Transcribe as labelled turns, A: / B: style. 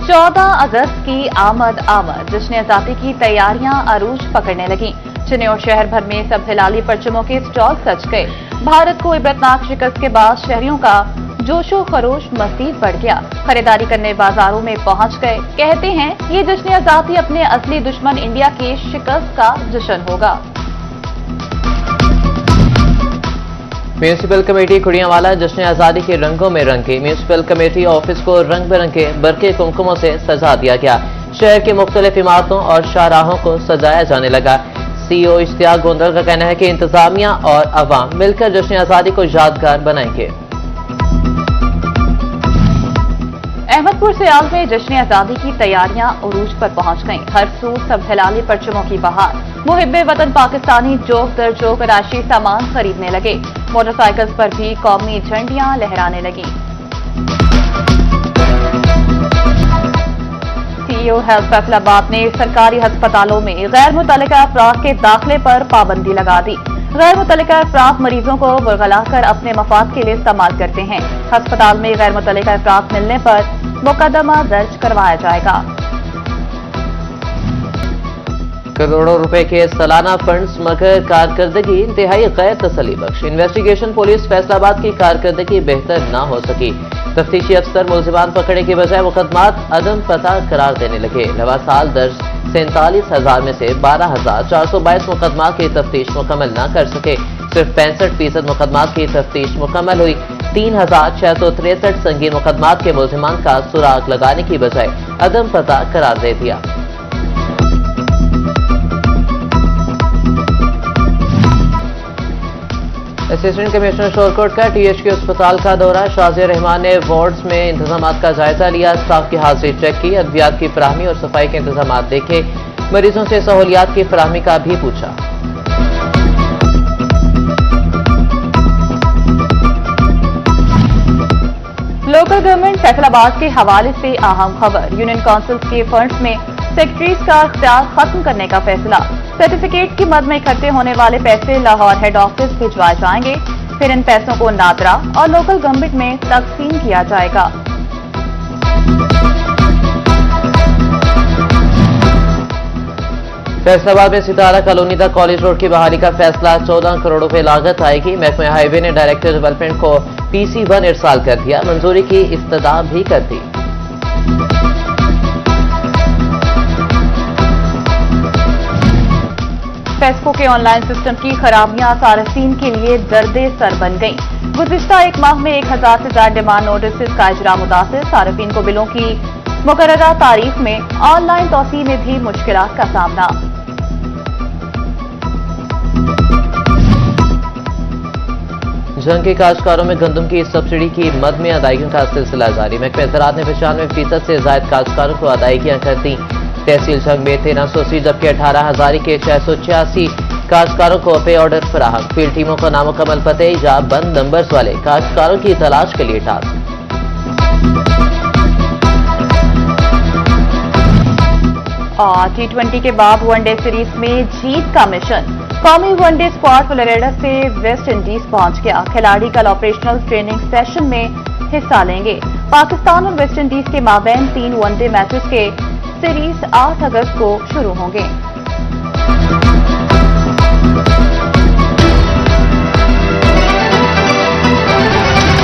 A: 14 अगस्त की आमद जश्न आजादी की तैयारियां अरूज पकड़ने लगी। चेन्नई और शहर भर में सब हिलाली परचमों के स्टॉल सज गए। भारत को इबरतनाक शिकस्त के बाद शहरियों का जोशो खरोश मजीद बढ़ गया। खरीदारी करने बाजारों में पहुंच गए। कहते हैं ये जश्न आजादी अपने असली दुश्मन इंडिया की शिकस्त का जश्न होगा।
B: म्यूनिसिपल कमेटी कुड़ियांवाला जश्न आजादी के रंगों में रंगी। म्यूनिसिपल कमेटी ऑफिस को रंग बिरंगे बरके कुमकुमों से सजा दिया गया। शहर के मुख्तलिफ इमारतों और शाहराहों को सजाया जाने लगा। सीईओ इश्तियाक गोंदल का कहना है कि इंतजामिया और अवाम मिलकर जश्न आजादी को यादगार बनाएंगे।
A: अहमदपुर सियाल में जश्न आजादी की तैयारियां उरूज पर पहुंच गईं। हर सू सब हिलाली परचमों की बहार। मुहिब्बे वतन पाकिस्तानी जोक दर जोक राशि सामान खरीदने लगे। मोटरसाइकिल्स पर भी कौमी झंडियां लहराने लगी। सीईओ हेल्थ फैसलाबाद ने सरकारी अस्पतालों में गैर मुतल्लिका अफराद के दाखिले पर पाबंदी लगा दी। गैर मुतल्लिका अफराद मरीजों को बुरगला कर अपने मफाद के लिए इस्तेमाल करते हैं। अस्पताल में गैर मुतल्लिका अफराद मिलने पर मुकदमा दर्ज करवाया जाएगा।
B: करोड़ों रुपए के सालाना फंड्स मगर कारकर्दगी इंतहाई गैर तसल्ली बख्श। इन्वेस्टिगेशन पुलिस फैसलाबाद की कारकर्दगी बेहतर न हो सकी। तफ्तीशी अफसर मुलजिमान पकड़ने के बजाय मुकदमात अदम पता करार देने लगे। रवा साल दर्ज 47,000 में से 12,422 मुकदमा की तफ्तीश मुकम्मल न कर सके। सिर्फ 65% मुकदमा की तफ्तीश मुकम्मल हुई। 3,663 संगीन मुकदमात के मुलजिमान का सुराग लगाने की बजाय अदम पता करार दे दिया। असिस्टेंट कमिश्नर शोरकोट का टीएचक्यू अस्पताल का दौरा। शाजिया रहमान ने वार्ड्स में इंतजामात का जायजा लिया। स्टाफ की हाजिरी चेक की। अद्वियात की फराहमी और सफाई के इंतजामात देखे। मरीजों से सहूलियात की फराहमी का भी पूछा।
A: लोकल गवर्नमेंट फैसलाबाद के हवाले से अहम खबर। यूनियन काउंसिल्स के फंड्स में सेक्रेटरीज का इख्तियार खत्म करने का फैसला। सर्टिफिकेट की मद में इकट्ठे होने वाले पैसे लाहौर हेड ऑफिस भिजवाए जाएंगे। फिर इन पैसों को नादरा और लोकल गवर्नमेंट में तकसीम किया जाएगा।
B: फैसलाबाद में सितारा कॉलोनी तक कॉलेज रोड की बहाली का फैसला। 14 करोड़ रुपए लागत आएगी। महकमे हाईवे ने डायरेक्टर डेवलपमेंट को PC1 इरसाल कर दिया। मंजूरी की इस्तदा भी कर दी।
A: फेस्को के ऑनलाइन सिस्टम की खराबियां सार्फिन के लिए दर्दे सर बन गईं। गुज़िश्ता एक माह में 1000 से ज्यादा डिमांड नोटिस का इजरा मुतासिर। सार्फिन को बिलों की मुकर्ररा तारीख में ऑनलाइन तौसील में भी मुश्किलात का सामना।
B: जंग के काश्तकारों में गंदम की सब्सिडी की मद में अदायगियों का सिलसिला जारी। महकमे ज़राअत ने 95% से ज्यादा काश्तकारों को अदायगियां कर दी। तहसील जंग में 1380 जबकि 18,000 के 686 काश्तकारों को पे ऑर्डर फराहम। फील्ड टीमों को नामुकम्मल पते या बंद नंबर्स वाले काश्तकारों की तलाश के लिए टास्क।
A: और T20 के बाद वनडे सीरीज में जीत का मिशन। कौमी वनडे स्क्वाड फ्लोरिडा से वेस्ट इंडीज पहुंच गया। खिलाड़ी कल ऑपरेशनल ट्रेनिंग सेशन में हिस्सा लेंगे। पाकिस्तान और वेस्ट इंडीज के माबैन 3 वनडे मैचेस के सीरीज 8 अगस्त को शुरू होंगे।